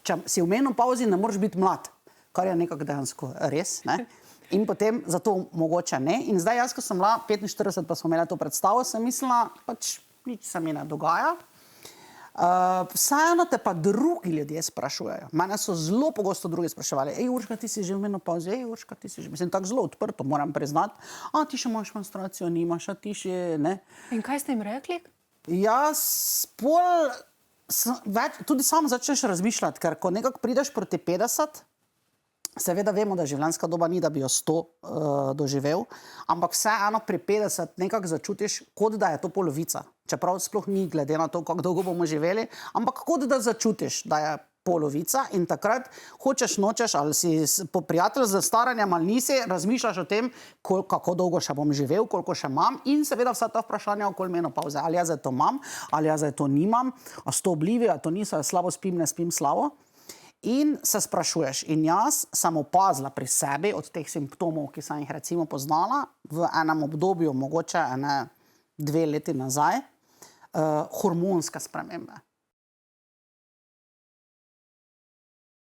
če si v menopavzi, ne moreš biti mlad, kar je nekako dejansko res, ne? In potem zato mogoče ne. In zdaj jaz, ko sem bila 45, pa smo imeli to predstavo, sem mislila, pač nič se mi ne dogaja. Vseeno te pa drugi ljudje sprašujejo. Mene so zelo pogosto drugi spraševali, Urška, ti si že v menopavzi, Urška, ti si že, mislim, tako zelo odprto, moram priznati, ti še imaš menstruacijo, nimaš, ti še, ne. In kaj ste jim rekli? Jaz tudi sam začneš razmišljati, ker ko nekako prideš proti 50, seveda vemo, da življenjska doba ni, da bi jo 100 doživel, ampak vseeno pri 50 nekako začutiš, kot da je to polovica. Čeprav sploh ni glede na to, kako dolgo bomo živeli, ampak kot da začutiš, da je polovica in takrat hočeš, nočeš, ali si prijatelj z staranjem ali nisi, razmišljaš o tem, kako dolgo še bom živel, koliko še imam in seveda vsa ta vprašanja okoli menopavze. Ali jaz to imam, ali jaz to nimam, a so to oblivi, a to niso, slabo spim, ne spim slabo. In se sprašuješ. In jaz sem opazila pri sebi od teh simptomov, ki sem jih recimo poznala v enem obdobju, mogoče 2 leti nazaj, hormonske spremembe.